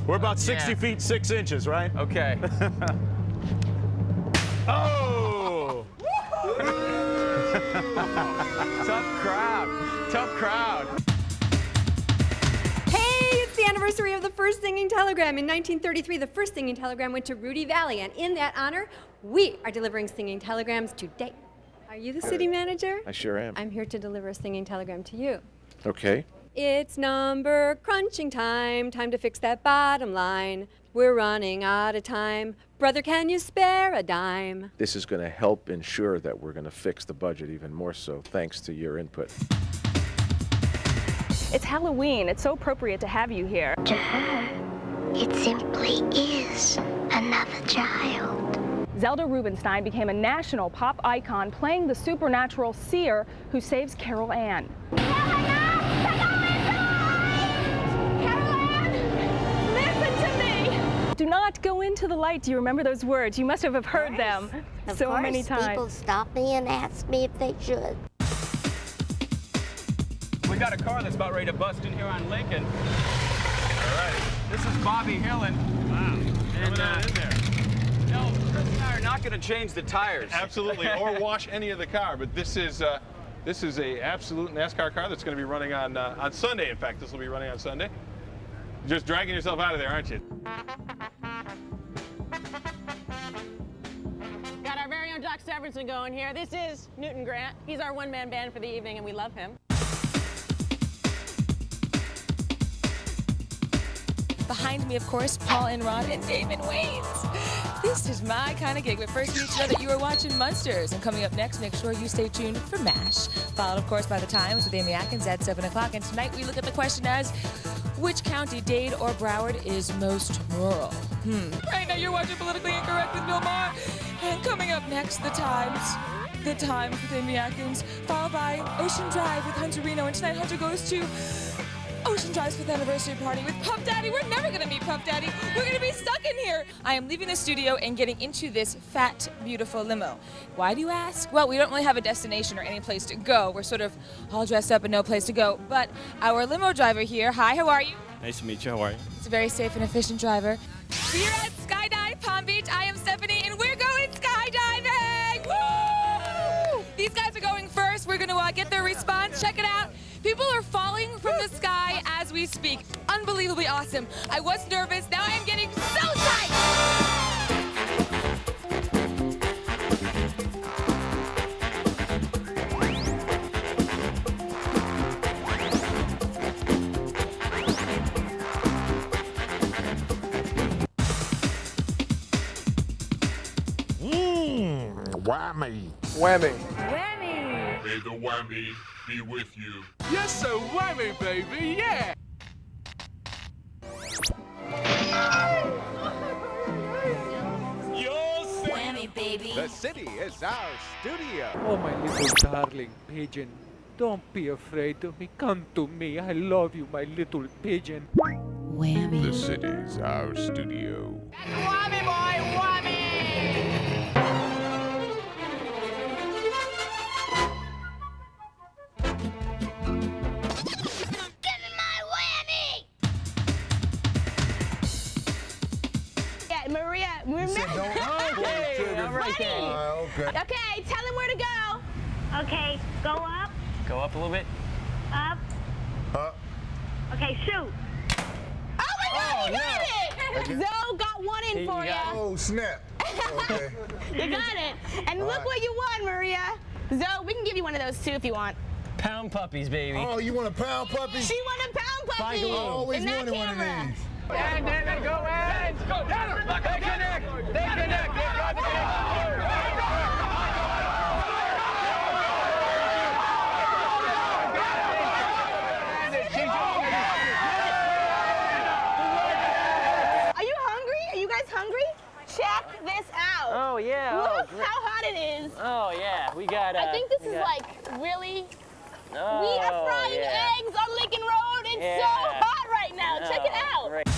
We're about 60 feet 6 inches, right? Okay. Oh! Tough crowd. Tough crowd. Hey, it's the anniversary of the first singing telegram. In 1933, the first singing telegram went to Rudy Valley, and in that honor, we are delivering singing telegrams today. Are you the city manager? I sure am. I'm here to deliver a singing telegram to you. Okay. It's number crunching time, time to fix that bottom line. We're running out of time. Brother, can you spare a dime? This is going to help ensure that we're going to fix the budget even more so, thanks to your input. It's Halloween. It's so appropriate to have you here. To her, it simply is another child. Zelda Rubinstein became a national pop icon playing the supernatural seer who saves Carol Ann. Do not go into the light. Do you remember those words? You must have heard them so many times. People stop me and ask me if they should. We got a car that's about ready to bust in here on Lincoln. All right. This is Bobby Hillen. Wow. And, in there. No, Chris and I are not going to change the tires. Absolutely, or wash any of the car. But this is a absolute NASCAR car that's going to be running on Sunday. In fact, this will be running on Sunday. You're just dragging yourself out of there, aren't you? Got our very own Doc Severinsen going here. This is Newton Grant. He's our one-man band for the evening, and we love him. Behind me, of course, Paul Enron and Damon Wayans. This is my kind of gig, but first you need to know that you are watching Munsters. And coming up next, make sure you stay tuned for MASH, followed, of course, by The Times with Amy Atkins at 7 o'clock. And tonight we look at the question as, which county, Dade or Broward, is most rural? Right now you're watching Politically Incorrect with Bill Maher. And coming up next, The Times. The Times with Amy Atkins, followed by Ocean Drive with Hunter Reno. And tonight Hunter goes to Ocean Drive's 5th anniversary party with Puff Daddy. We're never gonna meet Puff Daddy. We're gonna be stuck in here. I am leaving the studio and getting into this fat, beautiful limo. Why do you ask? Well, we don't really have a destination or any place to go. We're sort of all dressed up and no place to go. But our limo driver here, hi, how are you? Nice to meet you, how are you? It's a very safe and efficient driver. We're at Skydive Palm Beach. I am Stephanie and we're going skydiving! Woo! These guys are going first. We're gonna get their response. Check it out. People are falling from the sky as we speak. Unbelievably awesome. I was nervous, now I am getting so psyched! WAMI. WAMI. Whammy! May the whammy be with you. Yes, sir, WAMI, baby, yeah! Whammy, baby! The city is our studio. Oh, my little darling pigeon. Don't be afraid of me. Come to me. I love you, my little pigeon. Whammy. The city's our studio. Whammy, boy, whammy! Give me my whammy! Yeah, Maria, remember? Okay, all right then. Okay, tell him where to go. Okay, go up, Go up a little bit. up. Okay, shoot. Oh my God, you got it! Zoe got one in for you. Oh, snap. Okay. You got it. And look what you won, Maria. Zoe, we can give you one of those too if you want. Pound puppies, baby. Oh, you want a pound puppy? She won a pound puppy. I always in that wanted one of camera. these. And then go and go down. They connect. They connect. They got Are you hungry? Are you guys hungry? Check this out. Oh yeah. Look Oh, great. how hot it is. Oh yeah. We got. I think this is like really. Oh, We are frying yeah. eggs on Lincoln Road. It's Yeah. so hot right now. Check it Oh, out. great.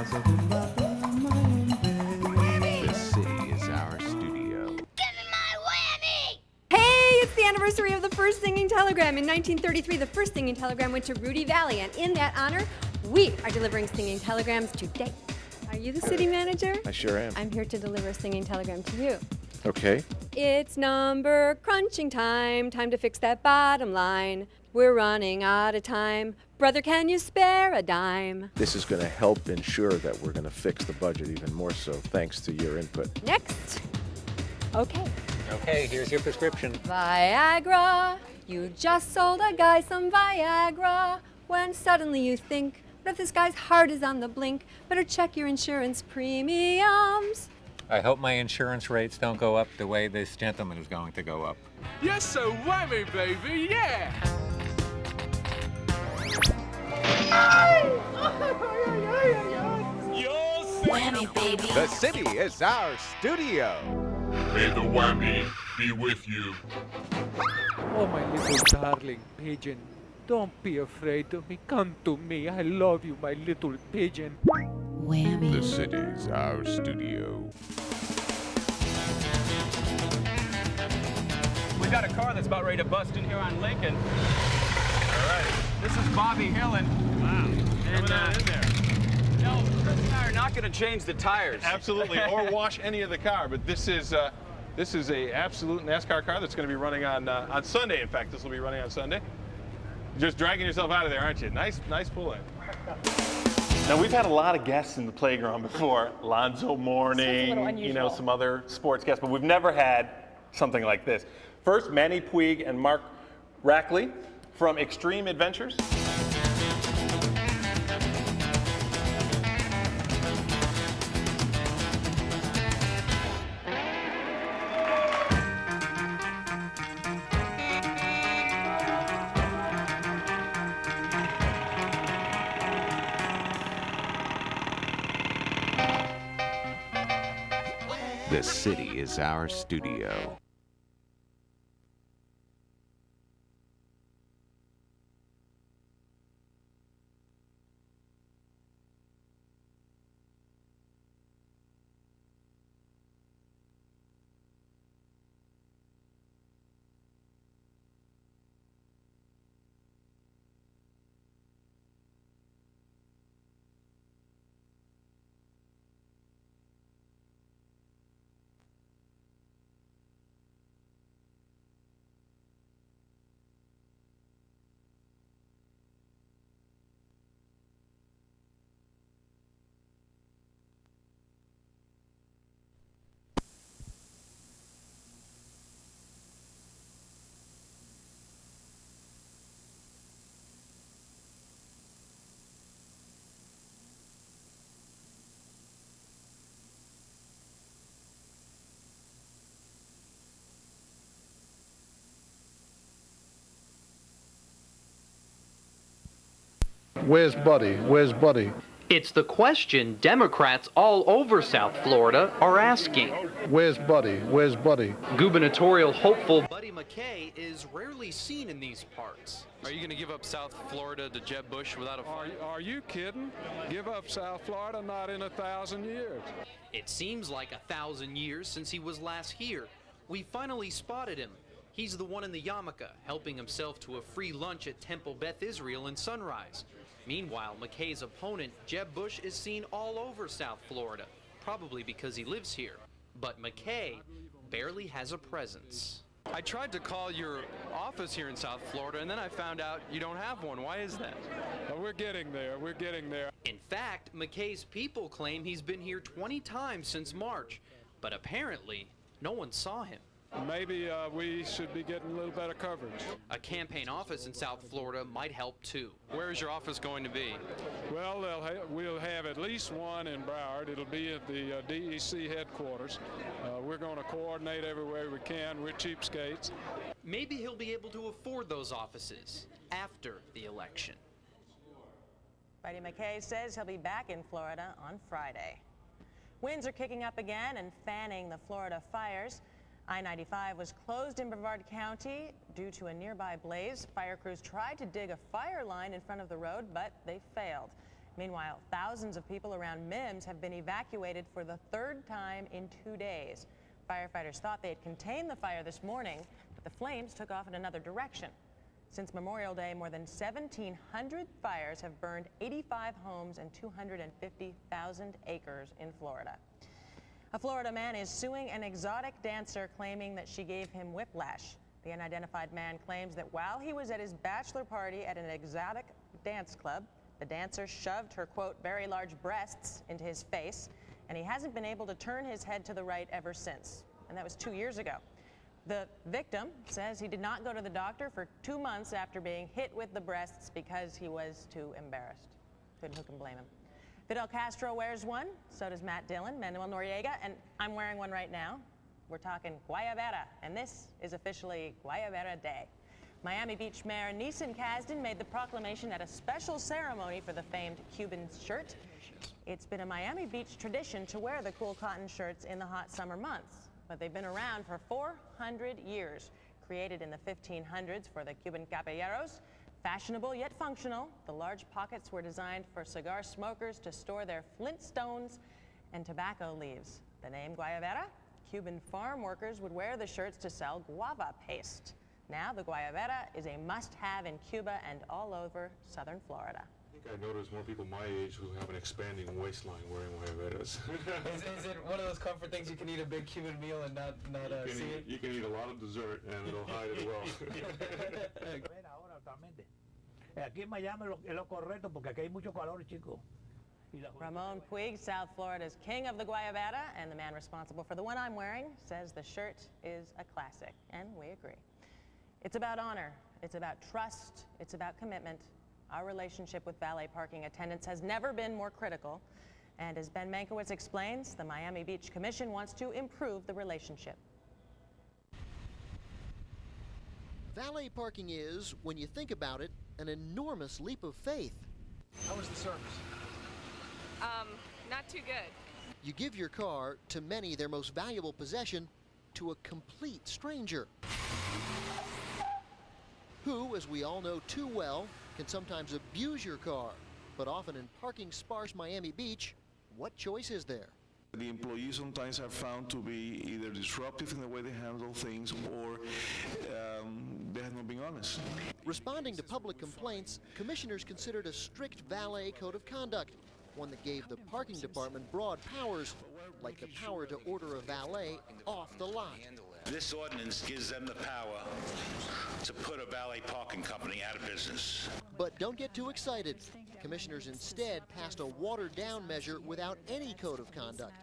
This city is our studio. Hey, it's the anniversary of the first singing telegram. In 1933, the first singing telegram went to Rudy Valley, and in that honor, we are delivering singing telegrams today. Are you the city manager? I sure am. I'm here to deliver a singing telegram to you. Okay. It's number crunching time, time to fix that bottom line. We're running out of time. Brother, can you spare a dime? This is going to help ensure that we're going to fix the budget even more so, thanks to your input. Next. Okay. Okay, here's your prescription. Viagra. You just sold a guy some Viagra. When suddenly you think, what if this guy's heart is on the blink? Better check your insurance premiums. I hope my insurance rates don't go up the way this gentleman is going to go up. Yes, so whammy, baby, yeah! Whammy, baby. The city is our studio. May the whammy be with you. Oh, my little darling pigeon. Don't be afraid of me. Come to me. I love you, my little pigeon. Whammy. The city is our studio. We got a car that's about ready to bust in here on Lincoln. All right. This is Bobby Hill and wow. And in there. no, Chris and I are not going to change the tires. Absolutely, or wash any of the car. But this is a absolute NASCAR car that's going to be running on Sunday. In fact, this will be running on Sunday. Just dragging yourself out of there, aren't you? Nice pull-in. Now, we've had a lot of guests in the playground before. Lonzo Mourning, you know, some other sports guests, but we've never had something like this. First, Manny Puig and Mark Rackley from Extreme Adventures. The city is our studio. Where's Buddy? Where's Buddy? It's the question Democrats all over South Florida are asking. Where's Buddy? Where's Buddy? Gubernatorial hopeful Buddy McKay is rarely seen in these parts. Are you going to give up South Florida to Jeb Bush without a fight? Are you kidding? Give up South Florida? Not in 1,000 years. It seems like 1,000 years since he was last here. We finally spotted him. He's the one in the yarmulke, helping himself to a free lunch at Temple Beth Israel in Sunrise. Meanwhile, McKay's opponent, Jeb Bush, is seen all over South Florida, probably because he lives here. But McKay barely has a presence. I tried to call your office here in South Florida, and then I found out you don't have one. Why is that? Well, we're getting there. We're getting there. In fact, McKay's people claim he's been here 20 times since March, but apparently no one saw him. Maybe we should be getting a little better coverage. A campaign office in South Florida might help too. Where is your office going to be? Well, we'll have at least one in Broward. It'll be at the DEC headquarters. We're going to coordinate everywhere we can. We're cheapskates. Maybe he'll be able to afford those offices after the election. Buddy McKay says he'll be back in Florida on Friday. Winds are kicking up again and fanning the Florida fires. I-95 was closed in Brevard County due to a nearby blaze. Fire crews tried to dig a fire line in front of the road, but they failed. Meanwhile, thousands of people around Mims have been evacuated for the third time in 2 days. Firefighters thought they had contained the fire this morning, but the flames took off in another direction. Since Memorial Day, more than 1,700 fires have burned 85 homes and 250,000 acres in Florida. A Florida man is suing an exotic dancer claiming that she gave him whiplash. The unidentified man claims that while he was at his bachelor party at an exotic dance club, the dancer shoved her, quote, very large breasts into his face, and he hasn't been able to turn his head to the right ever since. And that was 2 years ago. The victim says he did not go to the doctor for 2 months after being hit with the breasts because he was too embarrassed. Who can blame him? Fidel Castro wears one, so does Matt Dillon, Manuel Noriega, and I'm wearing one right now. We're talking Guayabera, and this is officially Guayabera Day. Miami Beach Mayor Neeson Kasdan made the proclamation at a special ceremony for the famed Cuban shirt. It's been a Miami Beach tradition to wear the cool cotton shirts in the hot summer months, but they've been around for 400 years. Created in the 1500s for the Cuban caballeros, fashionable yet functional, the large pockets were designed for cigar smokers to store their flintstones and tobacco leaves. The name Guayabera? Cuban farm workers would wear the shirts to sell guava paste. Now, the Guayabera is a must-have in Cuba and all over southern Florida. I think I noticed more people my age who have an expanding waistline wearing Guayaberas. Is it one of those comfort things you can eat a big Cuban meal and not see it? You can eat a lot of dessert and it'll hide it well. Aquí en Miami es lo correcto porque aquí hay mucho calor, chico. Ramon Puig, South Florida's king of the Guayabera, and the man responsible for the one I'm wearing, says the shirt is a classic, and we agree. It's about honor, it's about trust, it's about commitment. Our relationship with valet parking attendants has never been more critical, and as Ben Mankiewicz explains, the Miami Beach Commission wants to improve the relationship. Valet parking is, when you think about it, an enormous leap of faith. How was the service? Not too good. You give your car, to many their most valuable possession, to a complete stranger who, as we all know too well, can sometimes abuse your car. But often in parking sparse Miami Beach, what choice is there? The employees sometimes are found to be either disruptive in the way they handle things or they have not been honest. Responding to public complaints, commissioners considered a strict valet code of conduct, one that gave the parking department broad powers, like the power to order a valet off the lot. This ordinance gives them the power to put a valet parking company out of business. But don't get too excited. Commissioners instead passed a watered-down measure without any code of conduct.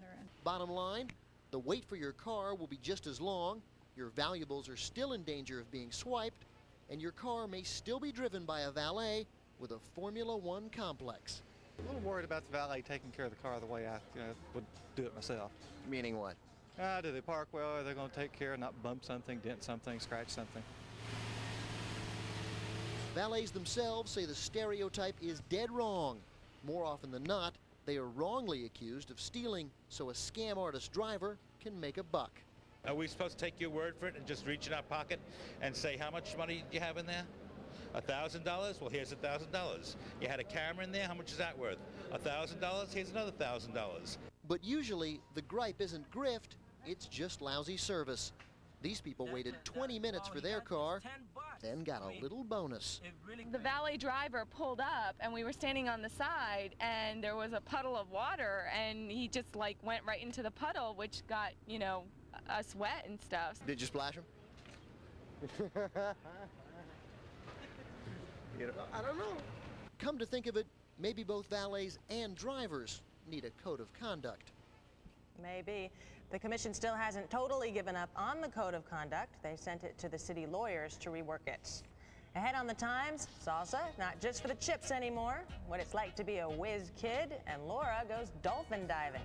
Bottom line, the wait for your car will be just as long, your valuables are still in danger of being swiped, and your car may still be driven by a valet with a Formula One complex. A little worried about the valet taking care of the car the way I would do it myself. Meaning what? Do they park well? Are they going to take care and not bump something, dent something, scratch something? Valets themselves say the stereotype is dead wrong. More often than not, they are wrongly accused of stealing so a scam artist driver can make a buck. Are we supposed to take your word for it and just reach in our pocket and say how much money do you have in there? $1,000? Well, here's $1,000. You had a camera in there? How much is that worth? $1,000? Here's another $1,000. But usually, the gripe isn't grift, it's just lousy service. These people waited 20 minutes for their car, then got a little bonus. The valet driver pulled up, and we were standing on the side, and there was a puddle of water, and he just like went right into the puddle, which got, us wet and stuff. Did you splash him? I don't know. Come to think of it, maybe both valets and drivers need a code of conduct. Maybe. The commission still hasn't totally given up on the code of conduct. They sent it to the city lawyers to rework it. Ahead on the Times, salsa, not just for the chips anymore, what it's like to be a whiz kid, and Laura goes dolphin diving.